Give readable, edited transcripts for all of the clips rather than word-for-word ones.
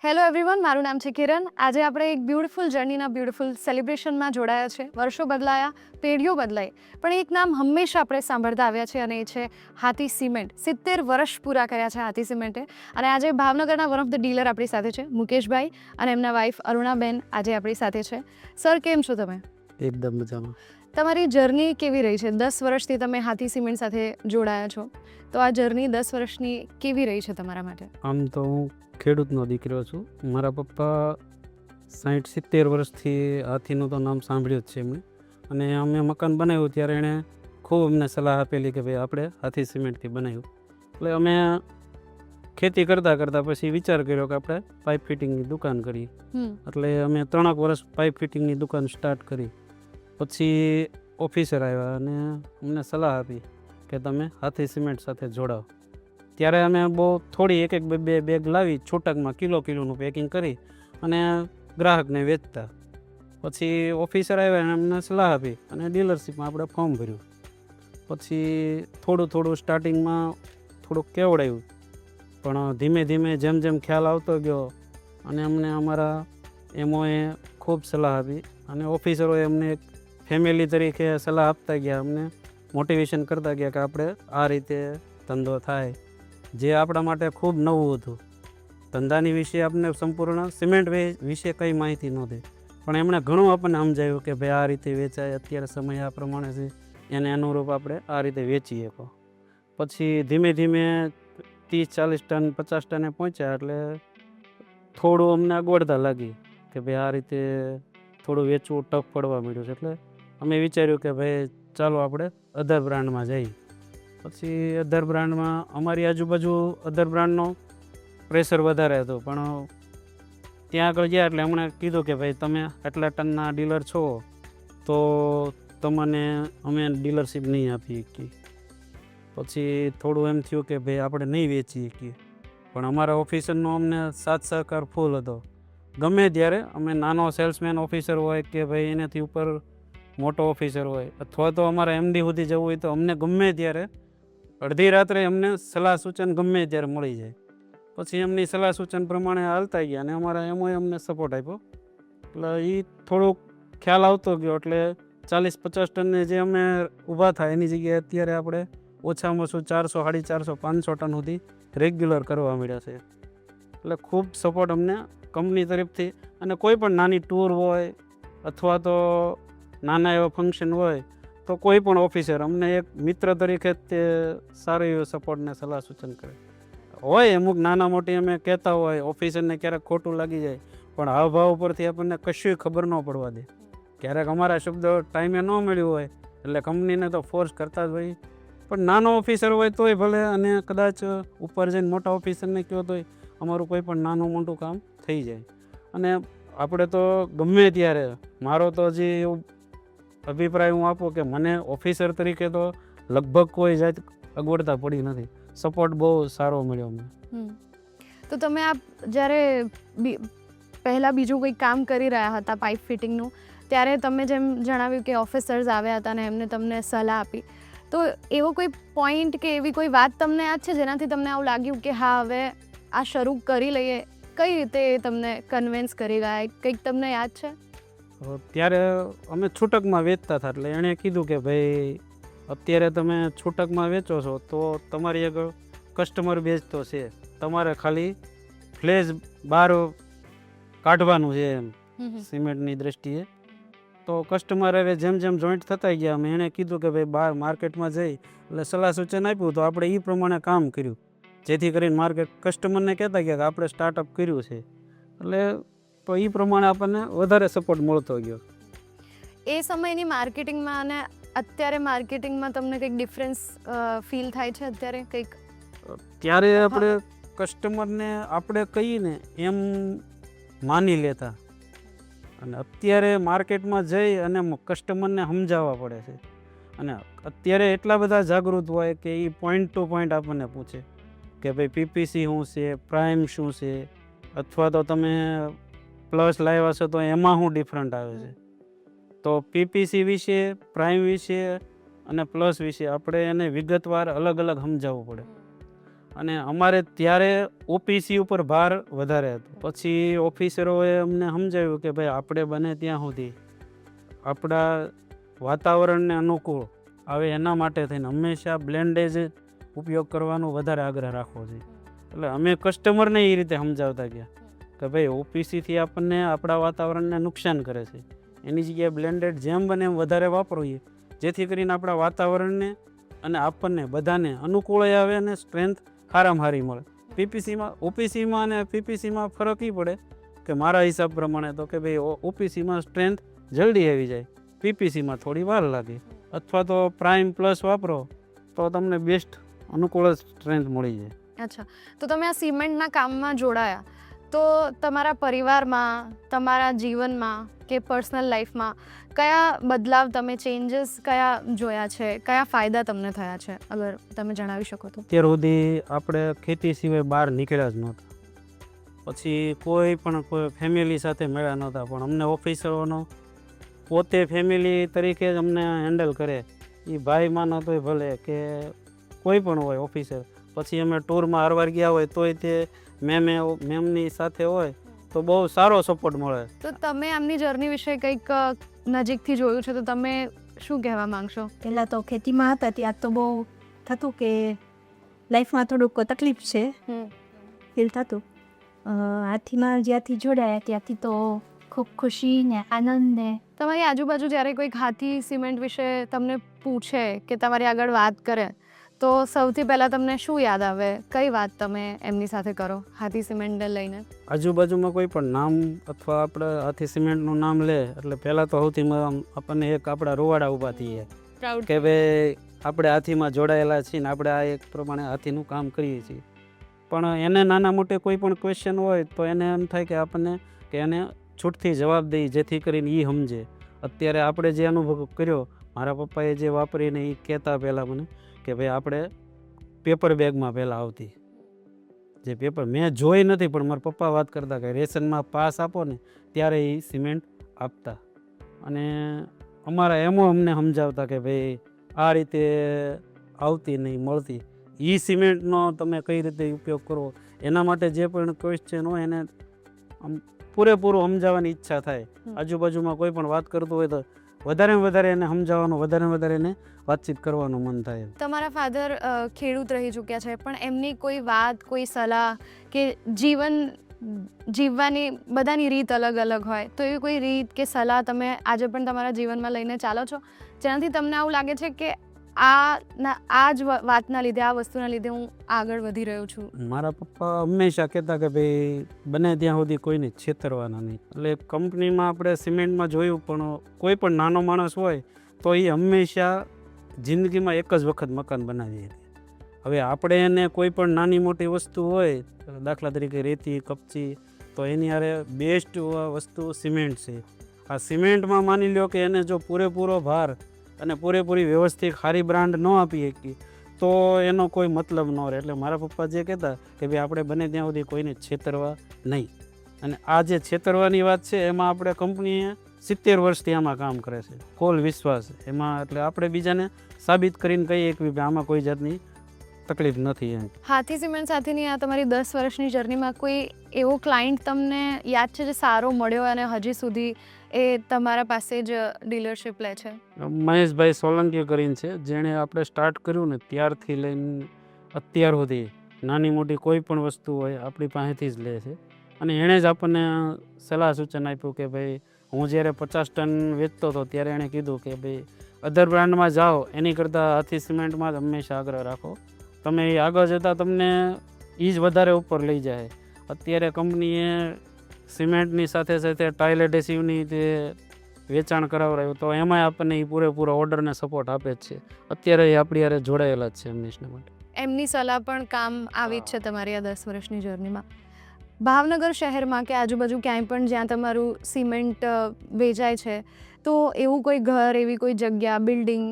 Hello everyone, મારું નામ છે કિરણ. આજે આપણે એક બ્યુટિફુલ જર્નીના બ્યુટિફુલ સેલિબ્રેશનમાં જોડાયા છે. વર્ષો બદલાયા, પેઢીઓ બદલાઈ, પણ એક નામ હંમેશા આપણે સાંભળતા આવ્યા છે અને એ છે હાથી સિમેન્ટ. 70 વર્ષ પૂરા કર્યા છે હાથી સિમેન્ટે. અને આજે ભાવનગરના વન ઓફ ધ ડીલર આપણી સાથે છે મુકેશભાઈ, અને એમના વાઈફ અરુણાબેન આજે આપણી સાથે છે. સર, કેમ છો તમે? એકદમ મજામાં. તમારી જર્ની કેવી રહી છે? 10 વર્ષથી તમે હાથી સિમેન્ટ સાથે જોડાયા છો, તો આ જર્ની 10 વર્ષની કેવી રહી છે તમારા માટે? આમ તો હું ખેડૂતનો દીકરો છું. મારા પપ્પા 60-70 વર્ષથી હાથીનું તો નામ સાંભળ્યું જ છે એમણે. અને અમે મકાન બનાવ્યું ત્યારે એણે ખૂબ અમને સલાહ આપેલી કે ભાઈ આપણે હાથી સિમેન્ટથી બનાવ્યું. એટલે અમે ખેતી કરતાં પછી વિચાર કર્યો કે આપણે પાઇપ ફિટિંગની દુકાન કરીએ. એટલે અમે 3 વર્ષ પાઇપ ફિટિંગની દુકાન સ્ટાર્ટ કરી. પછી ઓફિસર આવ્યા અને અમને સલાહ આપી કે તમે હાથી સિમેન્ટ સાથે જોડાઓ. ત્યારે અમે બહુ થોડી એક બે બેગ લાવી છૂટકમાં કિલોનું પેકિંગ કરી અને ગ્રાહકને વેચતા. પછી ઓફિસર આવ્યા અને અમને સલાહ આપી અને ડીલરશીપમાં આપણે ફોર્મ ભર્યું. પછી થોડું સ્ટાર્ટિંગમાં થોડુંક કેવડાયું, પણ ધીમે ધીમે જેમ ખ્યાલ આવતો ગયો અને અમને અમારા એમઓએ ખૂબ સલાહ આપી અને ઓફિસરોએ અમને એક ફેમિલી તરીકે સલાહ આપતા ગયા, અમને મોટિવેશન કરતા ગયા કે આપણે આ રીતે ધંધો થાય, જે આપણા માટે ખૂબ નવું હતું. ધંધાની વિશે આપણને સંપૂર્ણ સિમેન્ટ વિશે કંઈ માહિતી નહોતી, પણ એમણે ઘણું આપણને સમજાવ્યું કે ભાઈ આ રીતે વેચાય, અત્યારે સમય આ પ્રમાણે છે, એને અનુરૂપ આપણે આ રીતે વેચી શકો. પછી ધીમે 30-40 ટન 50 ટને પહોંચ્યા એટલે થોડું અમને અગવડતા લાગી કે ભાઈ આ રીતે થોડું વેચવું ટફ પડવા માંડ્યું છે. એટલે અમે વિચાર્યું કે ભાઈ ચાલો આપણે અધર બ્રાન્ડમાં જઈએ. પછી અધર બ્રાન્ડમાં અમારી આજુબાજુ અધર બ્રાન્ડનો પ્રેશર વધારે હતું, પણ ત્યાં આગળ ગયા એટલે એમણે કીધું કે ભાઈ તમે આટલા ટનના ડીલર છો તો તમને અમે ડીલરશીપ નહીં આપી શકીએ. પછી થોડું એમ થયું કે ભાઈ આપણે નહીં વેચી શકીએ, પણ અમારા ઓફિસરનો અમને સાથ સહકાર ફૂલ હતો. ગમે ત્યારે અમે નાનો સેલ્સમેન ઓફિસર હોય કે ભાઈ એનાથી ઉપર મોટો ઓફિસર હોય અથવા તો અમારા એમડી સુધી જવું હોય તો અમને ગમે ત્યારે અડધી રાત્રે અમને સલાહ સૂચન ગમે ત્યારે મળી જાય. પછી એમની સલાહ સૂચન પ્રમાણે હાલતા ગયા અને અમારા એમઓએ અમને સપોર્ટ આપ્યો. એટલે એ થોડોક ખ્યાલ આવતો ગયો એટલે 40-50 ટનને જે અમે ઊભા થાય એની જગ્યાએ અત્યારે આપણે ઓછામાં ઓછું 400, 450, 500 ટન સુધી રેગ્યુલર કરવા મળ્યા છે. એટલે ખૂબ સપોર્ટ અમને કંપની તરફથી, અને કોઈ પણ નાની ટૂર હોય અથવા તો નાના એવા ફંક્શન હોય તો કોઈ પણ ઓફિસર અમને એક મિત્ર તરીકે તે સારો એવો સપોર્ટને સલાહ સૂચન કરે. હોય અમુક નાના મોટી અમે કહેતા હોય, ઓફિસરને ક્યારેક ખોટું લાગી જાય, પણ હાવભાવ ઉપરથી આપણને કશું ખબર ન પડવા દે. ક્યારેક અમારા શબ્દો ટાઈમે ન મળ્યું હોય એટલે કંપનીને તો ફોર્સ કરતા જ હોય, પણ નાનો ઓફિસર હોય તોય ભલે, અને કદાચ ઉપર જઈને મોટા ઓફિસરને કહો તોય અમારું કોઈ પણ નાનું મોટું કામ થઈ જાય. અને આપણે તો ગમે ત્યારે, મારો તો હજી એવું અભિપ્રાય હું આપું કે મને ઓફિસર તરીકે તો લગભગ કોઈ જાત અગવડતા પડી નથી. સપોર્ટ બહુ સારો મળ્યો અમને. તો તમે આ જ્યારે પહેલાં બીજું કંઈક કામ કરી રહ્યા હતા પાઇપ ફિટિંગનું, ત્યારે તમે જેમ જણાવ્યું કે ઓફિસર્સ આવ્યા હતા અને એમને તમને સલાહ આપી, તો એવો કોઈ પોઈન્ટ કે એવી કોઈ વાત તમને યાદ છે જેનાથી તમને આવું લાગ્યું કે હા હવે આ શરૂ કરી લઈએ? કઈ રીતે તમને કન્વિન્સ કરી ગયા, કંઈક તમને યાદ છે? ત્યારે અમે છૂટકમાં વેચતા હતા, એટલે એણે કીધું કે ભાઈ અત્યારે તમે છૂટકમાં વેચો છો તો તમારી આગળ કસ્ટમર બેઝ તો છે, તમારે ખાલી ફ્લેજ બહાર કાઢવાનું છે એમ સિમેન્ટની દ્રષ્ટિએ. તો કસ્ટમર હવે જેમ જોઈન્ટ થતા ગયા, અમે એણે કીધું કે ભાઈ બહાર માર્કેટમાં જઈ એટલે સલાહ સૂચન આપ્યું તો આપણે એ પ્રમાણે કામ કર્યું, જેથી કરીને માર્કેટ કસ્ટમરને કહેતા ગયા કે આપણે સ્ટાર્ટઅપ કર્યું છે. એટલે તો એ પ્રમાણે આપણને વધારે સપોર્ટ મળતો ગયો. એ સમયની માર્કેટિંગમાં અને અત્યારે માર્કેટિંગમાં તમને કંઈક ડિફરન્સ ફીલ થાય છે અત્યારે કંઈક? ત્યારે આપણે કસ્ટમરને આપણે કહીને એમ માની લેતા, અને અત્યારે માર્કેટમાં જઈ અને કસ્ટમરને સમજાવવા પડે છે. અને અત્યારે એટલા બધા જાગૃત હોય કે એ પોઈન્ટ ટુ પોઈન્ટ આપણને પૂછે કે ભાઈ પીપીસી શું છે, પ્રાઇમ શું છે, અથવા તો તમે પ્લસ લાવ્યા છો તો એમાં શું ડિફરન્ટ આવે છે. તો પીપીસી વિશે, પ્રાઇમ વિશે અને પ્લસ વિશે આપણે એને વિગતવાર અલગ સમજાવવું પડે. અને અમારે ત્યારે ઓપીસી ઉપર ભાર વધારે હતો. પછી ઓફિસરોએ અમને સમજાવ્યું કે ભાઈ આપણે બને ત્યાં સુધી આપણા વાતાવરણને અનુકૂળ આવે એના માટે થઈને હંમેશા બ્લેન્ડેજ ઉપયોગ કરવાનો વધારે આગ્રહ રાખવો જોઈએ. એટલે અમે કસ્ટમરને એ રીતે સમજાવતા ગયા કે ભાઈ ઓપીસીથી આપણને આપણા વાતાવરણને નુકસાન કરે છે, એની જગ્યાએ બ્લેન્ડેડ જેમ બને એમ વધારે વાપરીએ, જેથી કરીને આપણા વાતાવરણને અને આપણને બધાને અનુકૂળ આવે અને સ્ટ્રેન્થ સારામાં સારી મળે. પીપીસીમાં ઓપીસીમાં અને પીપીસીમાં ફરક એ પડે કે મારા હિસાબ પ્રમાણે તો કે ભાઈ ઓપીસીમાં સ્ટ્રેન્થ જલ્દી આવી જાય, પીપીસીમાં થોડી વાર લાગે. અથવા તો પ્રાઇમ પ્લસ વાપરો તો તમને બેસ્ટ અનુકૂળ સ્ટ્રેન્થ મળી જાય. અચ્છા, તો તમે આ સિમેન્ટના કામમાં જોડાયા તો તમારા પરિવારમાં, તમારા જીવનમાં કે પર્સનલ લાઈફમાં કયા બદલાવ તમે ચેન્જીસ કયા જોયા છે, કયા ફાયદા તમને થયા છે, અગર તમે જણાવી શકો તો? અત્યાર સુધી આપણે ખેતી સિવાય બહાર નીકળ્યા જ નહોતા. પછી કોઈ ફેમિલી સાથે મળ્યા નહોતા, પણ અમને ઓફિસરોનો પોતે ફેમિલી તરીકે જ અમને હેન્ડલ કરે. એ ભાઈ માનો તોય ભલે કે કોઈ પણ હોય ઓફિસર. પછી અમે ટૂરમાં હરવાર ગયા હોય તોય તે મેમની સાથે હોય તો બહુ સારો સપોર્ટ મળે. તો તમે આમની જર્ની વિશે કંઈક નજીકથી જોયું છે તો તમે શું કહેવા માંગશો? પહેલાં તો ખેતીમાં હતા ત્યાં તો બહુ થતું કે લાઈફમાં થોડુંક તકલીફ છે ફીલ થતું. હાથીમાં જ્યાંથી જોડાયા ત્યાંથી તો ખૂબ ખુશી ને આનંદ ને. તમારી આજુબાજુ જ્યારે કોઈક હાથી સિમેન્ટ વિશે તમને પૂછે કે તમારી આગળ વાત કરે તો સૌથી પહેલાં તમને શું યાદ આવે? કઈ વાત તમે એમની સાથે કરો હાથી સિમેન્ટને લઈને? આજુબાજુમાં કોઈ પણ નામ અથવા આપણે હાથી સિમેન્ટનું નામ લે એટલે પહેલાં તો સૌથી આપણને એક આપણા રોવાડા ઊભા થઈએ કે ભાઈ આપણે હાથીમાં જોડાયેલા છીએ ને આપણે આ એક પ્રમાણે હાથીનું કામ કરીએ છીએ. પણ એને નાના મોટે કોઈ પણ ક્વેશ્ચન હોય તો એને એમ થાય કે આપણને કે એને છૂટથી જવાબ દઈએ જેથી કરીને એ સમજે. અત્યારે આપણે જે અનુભવ કર્યો, મારા પપ્પાએ જે વાપરીને એ કહેતા પહેલાં મને કે ભાઈ આપણે પેપર બેગમાં પહેલાં આવતી જે પેપર મેં જોઈ નથી, પણ મારા પપ્પા વાત કરતા કે રેશનમાં પાસ આપો ને ત્યારે એ સિમેન્ટ આપતા. અને અમારા એમો અમને સમજાવતા કે ભાઈ આ રીતે આવતી નહીં મળતી, એ સિમેન્ટનો તમે કઈ રીતે ઉપયોગ કરવો, એના માટે જે પણ ક્વેશ્ચન હોય એને પૂરેપૂરું સમજાવવાની ઈચ્છા થાય. આજુબાજુમાં કોઈ પણ વાત કરતું હોય તો વધારે એને સમજાવવાનું, વધારે એને વાતચીત કરવાનું મન થાય. તમારા ફાધર ખેડૂત રહી ચૂક્યા છે, પણ એમની કોઈ વાત, કોઈ સલાહ કે જીવન જીવવાની બધાની રીત અલગ અલગ હોય, તો એવી કોઈ રીત કે સલાહ તમે આજે પણ તમારા જીવનમાં લઈને ચાલો છો જેનાથી તમને આવું લાગે છે કે આ જ વાતના લીધે, આ વસ્તુના લીધે હું આગળ વધી રહ્યો છું? મારા પપ્પા હંમેશા કહેતા કે ભાઈ બને ત્યાં સુધી કોઈને છેતરવાના નહીં. એટલે કંપનીમાં આપણે સિમેન્ટમાં જોયું, પણ કોઈ પણ નાનો માણસ હોય તો એ હંમેશા જિંદગીમાં એક જ વખત મકાન બનાવીએ. હવે આપણે એને કોઈ પણ નાની મોટી વસ્તુ હોય, દાખલા તરીકે રેતી, કપચી, તો એની હારે બેસ્ટ વસ્તુ સિમેન્ટ છે. આ સિમેન્ટમાં માની લો કે એને જો પૂરેપૂરો ભાર અને પૂરેપૂરી વ્યવસ્થિત સારી બ્રાન્ડ ન આપી શકીએ તો એનો કોઈ મતલબ ન રહે. એટલે મારા પપ્પા જે કહેતા કે ભાઈ આપણે બને ત્યાં સુધી કોઈને છેતરવા નહીં. અને આ જે છેતરવાની વાત છે એમાં આપણે કંપનીએ 70 વર્ષથી આમાં કામ કરે છે, ફૂલ વિશ્વાસ એમાં. એટલે આપણે બીજાને સાબિત કરીને કહીએ કે ભાઈ આમાં કોઈ જાતની તકલીફ નથી. એમ હાથી સિમેન્ટ સાથેની આ તમારી 10 વર્ષની જર્નીમાં કોઈ એવો ક્લાયન્ટ તમને યાદ છે જે સારો મળ્યો અને હજી સુધી એ તમારા પાસે જ ડીલરશીપ લે છે? મહેશભાઈ સોલંકી કરીને છે, જેણે આપણે સ્ટાર્ટ કર્યું ને ત્યારથી લઈને અત્યાર સુધી નાની મોટી કોઈ પણ વસ્તુ હોય આપણી પાસેથી જ લે છે. અને એણે જ આપણને સલાહ સૂચન આપ્યું કે ભાઈ હું જ્યારે 50 ટન વેચતો હતો ત્યારે એણે કીધું કે ભાઈ અધર બ્રાન્ડમાં જાઓ એની કરતાં હાથી સિમેન્ટમાં જ હંમેશા આગ્રહ રાખો, તમે એ આગળ જતાં તમને એ જ વધારે ઉપર લઈ જાય. અત્યારે કંપનીએ સિમેન્ટની સાથે સાથે ટાઇલ એડહેસિવની તે વેચાણ કરાવડાવ્યું તો એમાંય આપણને એ પૂરેપૂરો ઓર્ડરને સપોર્ટ આપે જ છે. અત્યારે એ આપણી હારે જોડાયેલા જ છે હંમેશા માટે. એમની સલાહ પણ કામ આવી જ છે તમારી આ 10 વર્ષની જર્નીમાં. ભાવનગર શહેરમાં કે આજુબાજુ ક્યાંય પણ જ્યાં તમારું સિમેન્ટ વેચાય છે, તો એવું કોઈ ઘર, એવી કોઈ જગ્યા, બિલ્ડિંગ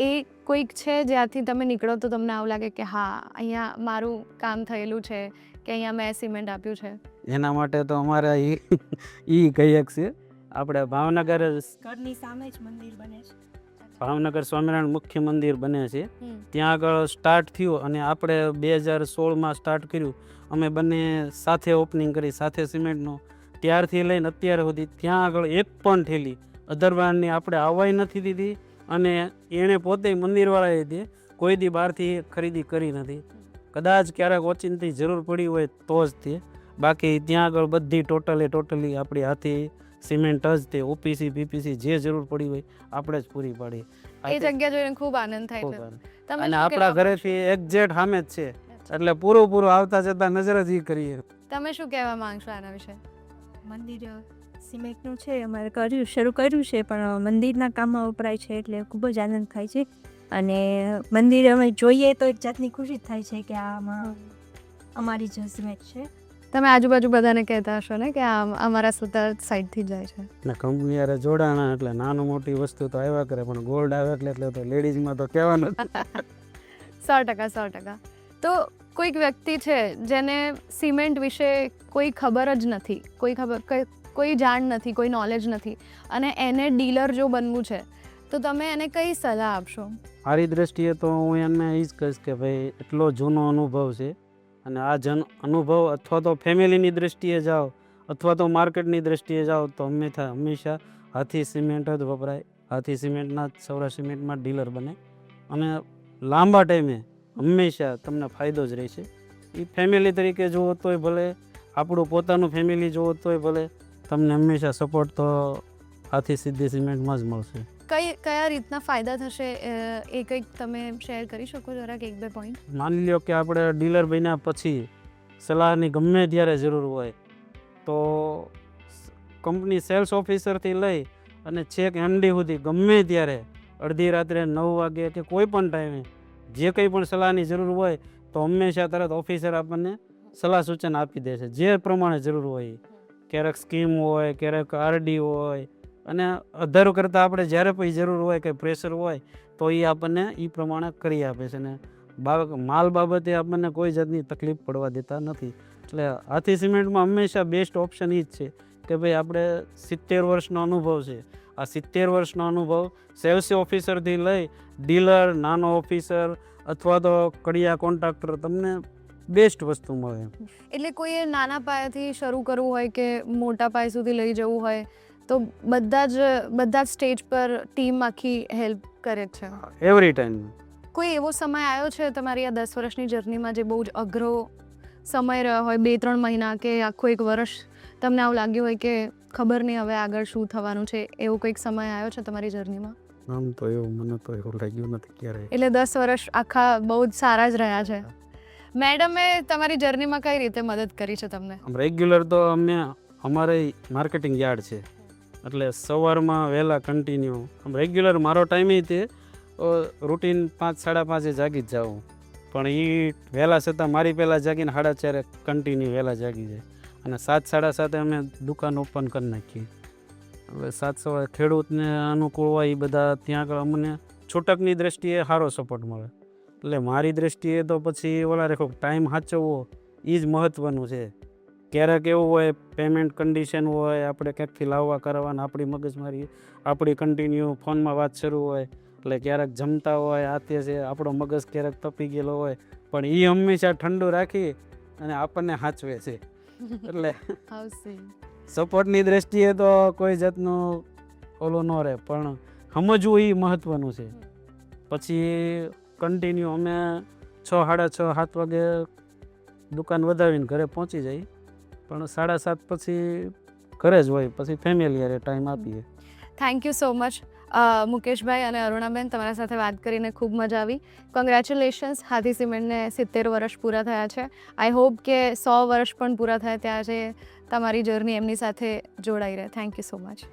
એ કોઈક છે જ્યાંથી તમે નીકળો તો તમને આવું લાગે કે હા અહીંયા મારું કામ થયેલું છે, કે અહીંયા મેં સિમેન્ટ આપ્યું છે? એના માટે તો અમારે એ કહીએ છે આપણે ભાવનગર ઘરની સામે જ મંદિર બને છે. ભાવનગર સ્વામિનારાયણ મુખ્ય મંદિર બને છે ત્યાં આગળ સ્ટાર્ટ થયું અને આપણે 2016માં સ્ટાર્ટ કર્યું. અમે બંને સાથે ઓપનિંગ કરી, સાથે સિમેન્ટનું. ત્યારથી લઈને અત્યાર સુધી ત્યાં આગળ એક પણ ઠેલી અધરવાળની આપણે આવવાય નથી દીધી અને એણે પોતે મંદિરવાળાએ તે કોઈ દી બહારથી ખરીદી કરી નથી. કદાચ ક્યારેક ઓચિંતી જરૂર પડી હોય તો જ તે, બાકી ત્યાં આગળ બધી ટોટલી આપણી હાથી સિમેન્ટ જ તે ઓપીસી પીપીસી જે જરૂર પડી હોય આપણે જ પૂરી પાડી. એ જગ્યા જોઈને ખૂબ આનંદ થાય છે. તમે અને શું આપણા કહેવા- ઘરેથી એક્ઝેક્ટ સામે જ છે એટલે પૂરું આવતા જતા નજર જ ઈ કરીએ. તમે શું કહેવા માંગશો આના વિશે? મંદિર સિમેન્ટનું છે, અમારે શરૂ કર્યું છે, પણ મંદિરના કામમાં વપરાય છે એટલે ખૂબ જ આનંદ થાય છે. અને મંદિર અમે જોઈએ તો એક જાતની ખુશી જ થાય છે કે આમાં અમારી જ સિમેન્ટ છે. તમે આજુબાજુ બધાને કહેતા હશો ને કે આ અમારા સુતાર સાઈડથી જાય છે. ને કંપની યારે જોડાણા એટલે નાનું મોટી વસ્તુ તો આવ્યા કરે, પણ ગોલ્ડ આવે એટલે તો લેડીઝમાં તો કહેવાનું જ. 100%. તો કોઈક વ્યક્તિ છે જેને સિમેન્ટ વિશે કોઈ ખબર જ નથી, કોઈ જાણ નથી, કોઈ નોલેજ નથી, અને એને ડીલર જો બનવું છે તો તમે એને કઈ સલાહ આપશો? મારી દ્રષ્ટિએ તો હું એને એ જ કહીશ કે ભાઈ એટલો જૂનો અનુભવ છે અને આ અનુભવ અથવા તો ફેમિલીની દ્રષ્ટિએ જાઓ અથવા તો માર્કેટની દ્રષ્ટિએ જાઓ તો હંમેશા હાથી સિમેન્ટ જ વપરાય. હાથી સિમેન્ટના જ સૌરાષ્ટ્ર સિમેન્ટમાં ડીલર બને અને લાંબા ટાઈમે હંમેશા તમને ફાયદો જ રહેશે. એ ફેમિલી તરીકે જુઓ તોય ભલે, આપણું પોતાનું ફેમિલી જુઓ તોય ભલે, તમને હંમેશા સપોર્ટ તો હાથી સિદ્ધિ સિમેન્ટમાં જ મળશે. કયા રીતના ફાયદા થશે એ કંઈક તમે શેર કરી શકો જરાક 1-2 પોઈન્ટ? માની લ્યો કે આપણે ડીલર બન્યા પછી સલાહની ગમે ત્યારે જરૂર હોય તો કંપની સેલ્સ ઓફિસરથી લઈ અને છેક એમડી સુધી ગમે ત્યારે અડધી રાત્રે 9 વાગે કે કોઈ પણ ટાઈમે જે કંઈ પણ સલાહની જરૂર હોય તો હંમેશા તરત ઓફિસર આપણને સલાહ સૂચન આપી દે છે જે પ્રમાણે જરૂર હોય. ક્યારેક સ્કીમ હોય, ક્યારેક આરડી હોય, અને અધર કરતાં આપણે જ્યારે પણ જરૂર હોય કે પ્રેશર હોય તો એ આપણને એ પ્રમાણે કરી આપે છે. ને માલ બાબતે આપણને કોઈ જાતની તકલીફ પડવા દેતા નથી. એટલે હાથી સિમેન્ટમાં હંમેશા બેસ્ટ ઓપ્શન એ જ છે કે ભાઈ આપણે 70 વર્ષનો અનુભવ છે. આ 70 વર્ષનો અનુભવ સેલ્સ ઓફિસરથી લઈ ડીલર, નાનો ઓફિસર અથવા તો કડિયા કોન્ટ્રાક્ટર, તમને બેસ્ટ વસ્તુ મળે. એટલે કોઈએ નાના પાયાથી શરૂ કરવું હોય કે મોટા પાયા સુધી લઈ જવું હોય તો બધા જ સ્ટેજ પર ટીમ આખી હેલ્પ કરે છે એવરી ટાઈમ. કોઈ એવો સમય આવ્યો છે તમારી આ 10 વર્ષની જર્નીમાં જે બહુ જ અઘરો સમય રહ્યો હોય, 2-3 મહિના કે આખું 1 વર્ષ તમને આવું લાગ્યું હોય કે ખબર નહીં હવે આગળ શું થવાનું છે, એવો કોઈક સમય આવ્યો છે તમારી જર્નીમાં? આમ તો મને તો એવું લાગ્યું નથી ક્યારે. એટલે 10 વર્ષ આખા બહુ જ સારા જ રહ્યા છે. મેડમે તમારી જર્નીમાં કઈ રીતે મદદ કરી છે તમને? રેગ્યુલર તો અમારે માર્કેટિંગ યાર્ડ છે એટલે સવારમાં વહેલા કન્ટિન્યુ રેગ્યુલર મારો ટાઈમ તે રૂટીન 5-5:30 જાગી જ જાઉં, પણ એ વહેલા છતાં મારી પહેલાં જાગીને 4:30 કન્ટિન્યુ વહેલા જાગી જાય અને 7-7:30 અમે દુકાન ઓપન કરી નાખીએ. હવે 7 ખેડૂતને અનુકૂળ હોય એ બધા ત્યાં આગળ અમને છૂટકની દ્રષ્ટિએ સારો સપોર્ટ મળે. એટલે મારી દ્રષ્ટિએ તો પછી રેખો ટાઈમ સાચવવો એ જ મહત્ત્વનું છે. ક્યારેક એવું હોય પેમેન્ટ કન્ડિશન હોય, આપણે ક્યાંકથી લાવવા કરવાના, આપણી મગજમારી આપણી કન્ટિન્યુ ફોનમાં વાત શરૂ હોય, એટલે ક્યારેક જમતા હોય આતે છે આપણો મગજ ક્યારેક તપી ગયેલો હોય, પણ એ હંમેશા ઠંડુ રાખી અને આપણને સાચવે છે. એટલે સપોર્ટની દ્રષ્ટિએ તો કોઈ જાતનું ઓલું ન રહે, પણ સમજવું એ મહત્ત્વનું છે. પછી કન્ટિન્યુ અમે 6-6:30-7 વાગે દુકાન વધાવીને ઘરે પહોંચી જઈએ, પણ 7:30 પછી ઘરે જ હોય, પછી ફેમિલી હારે ટાઈમ આપીએ. થેન્ક યુ સો મચ મુકેશભાઈ અને અરુણાબેન, તમારા સાથે વાત કરીને ખૂબ મજા આવી. કોંગ્રેચ્યુલેશન્સ, હાથી સિમેન્ટને 70 વર્ષ પૂરા થયા છે. આઈ હોપ કે 100 વર્ષ પણ પૂરા થાય ત્યારે તમારી જર્ની એમની સાથે જોડાઈ રહે. Thank you so much.